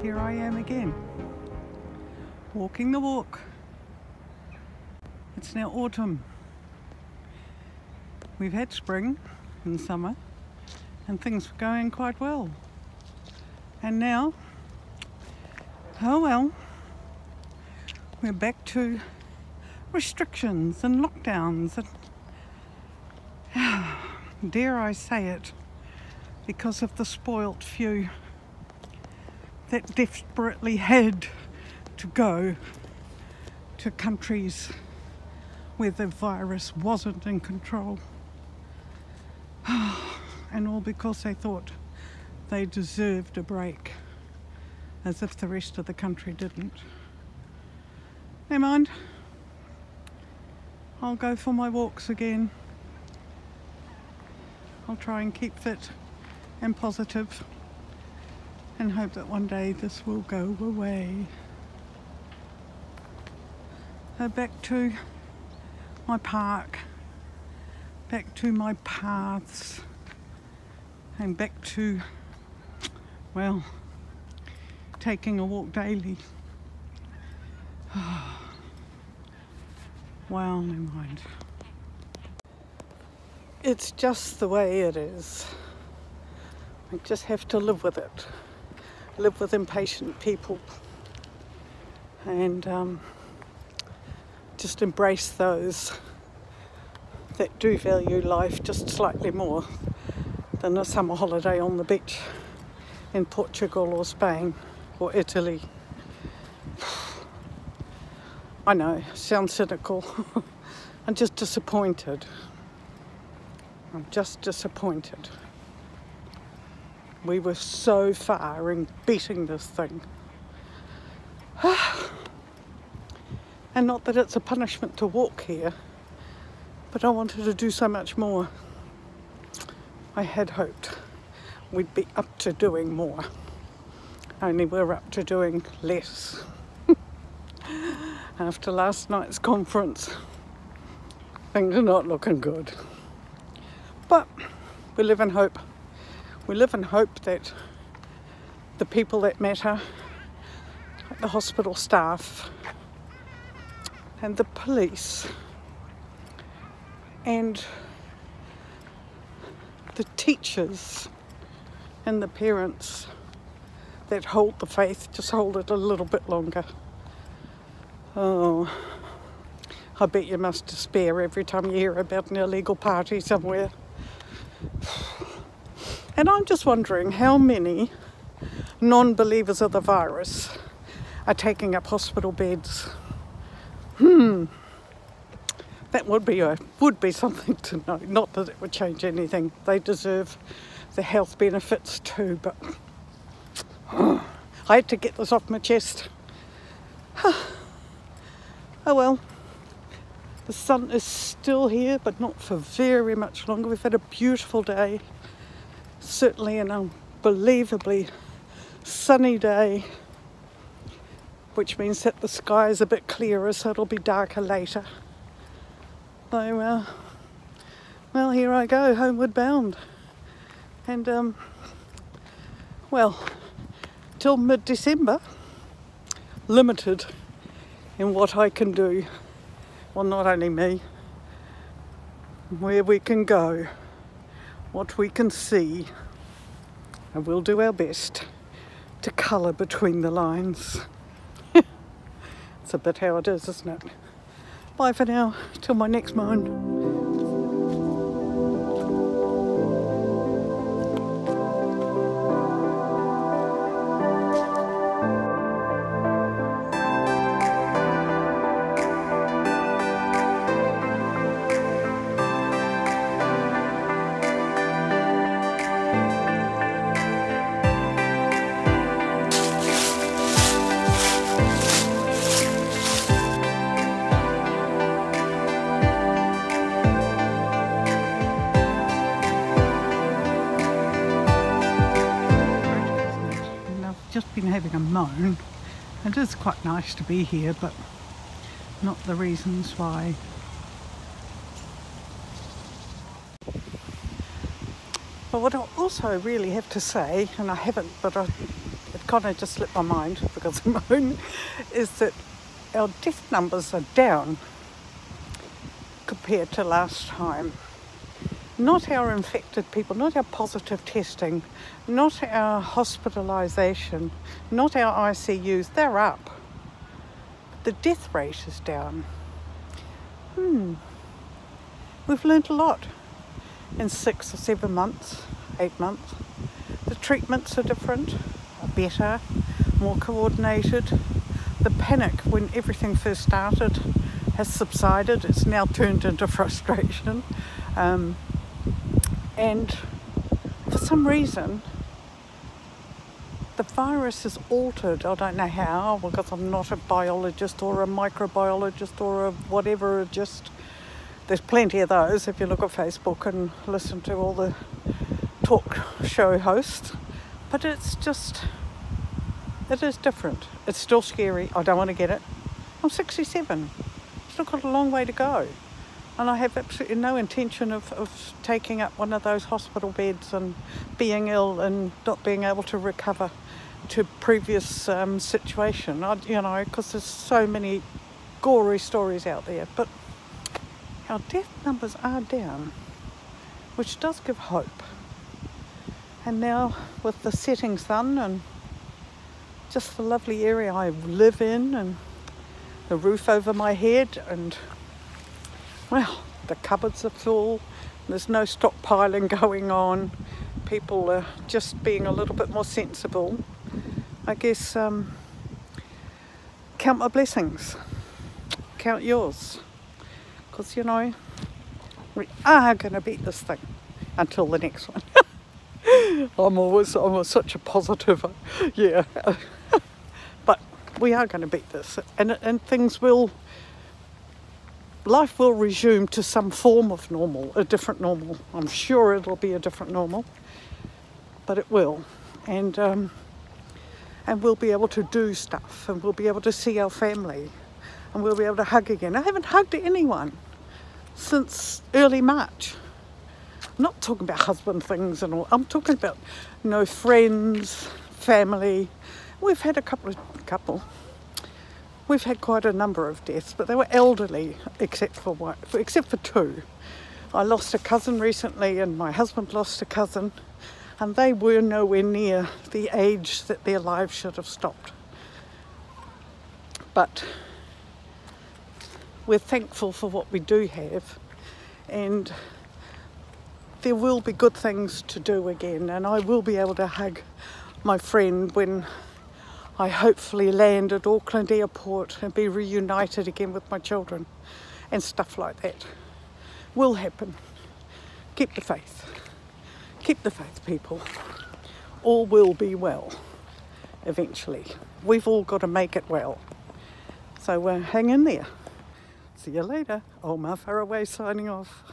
here I am again, walking the walk. It's now autumn. We've had spring and summer and things were going quite well. And now, oh well, we're back to restrictions and lockdowns and dare I say it, because of the spoilt few that desperately had to go to countries where the virus wasn't in control. And all because they thought they deserved a break, as if the rest of the country didn't. Never mind. I'll go for my walks again. I'll try and keep fit and positive and hope that one day this will go away. Back to my park, back to my paths, and back to, well, taking a walk daily. Well, never mind. It's just the way it is. I just have to live with it. Live with impatient people and just embrace those that do value life just slightly more than a summer holiday on the beach in Portugal or Spain or Italy. I know, sounds cynical. I'm just disappointed. I'm just disappointed. We were so far in beating this thing. And not that it's a punishment to walk here, but I wanted to do so much more. I had hoped we'd be up to doing more, only we're up to doing less. After last night's conference, things are not looking good. But we live in hope. We live in hope that the people that matter, like the hospital staff and the police and the teachers and the parents that hold the faith, just hold it a little bit longer. Oh, I bet you must despair every time you hear about an illegal party somewhere. And I'm just wondering how many non-believers of the virus are taking up hospital beds. That would be something to know. Not that it would change anything. They deserve the health benefits too, but I had to get this off my chest. Oh well. The sun is still here, but not for very much longer. We've had a beautiful day. Certainly an unbelievably sunny day, which means that the sky is a bit clearer, so it'll be darker later. So, well, here I go, homeward bound. And, well, till mid-December, limited in what I can do. Well, not only me, where we can go, what we can see, and we'll do our best to colour between the lines. It's a bit how it is, isn't it? Bye for now, till my next moan. Just been having a moan. It is quite nice to be here, but not the reasons why. But what I also really have to say, and I haven't, but it kind of just slipped my mind because I'm moan, is that our death numbers are down compared to last time. Not our infected people, not our positive testing, not our hospitalisation, not our ICUs, they're up. The death rate is down. We've learnt a lot in 6 or 7 months, 8 months. The treatments are different, are better, more coordinated. The panic when everything first started has subsided. It's now turned into frustration. And for some reason, the virus is altered. I don't know how, because I'm not a biologist or a microbiologist or a whatever. There's plenty of those if you look at Facebook and listen to all the talk show hosts. But it is different. It's still scary. I don't want to get it. I'm 67. Still got a long way to go. And I have absolutely no intention of taking up one of those hospital beds and being ill and not being able to recover to previous situation. Because there's so many gory stories out there. But our death numbers are down, which does give hope. And now with the setting sun and just the lovely area I live in and the roof over my head and, well, the cupboards are full. There's no stockpiling going on. People are just being a little bit more sensible. I guess count my blessings. Count yours. Because, we are going to beat this thing until the next one. I'm such a positive, yeah. But we are going to beat this, and life will resume to some form of normal, a different normal. I'm sure it'll be a different normal, but it will, and we'll be able to do stuff, and we'll be able to see our family, and we'll be able to hug again. I haven't hugged anyone since early March. I'm not talking about husband things and all. I'm talking about, friends, family. We've had a couple. We've had quite a number of deaths, but they were elderly, except for 2. I lost a cousin recently, and my husband lost a cousin, and they were nowhere near the age that their lives should have stopped. But we're thankful for what we do have, and there will be good things to do again, and I will be able to hug my friend when I hopefully land at Auckland Airport and be reunited again with my children, and stuff like that will happen. Keep the faith. Keep the faith, people. All will be well eventually. We've all got to make it well. So hang in there. See you later. Oma Faraway signing off.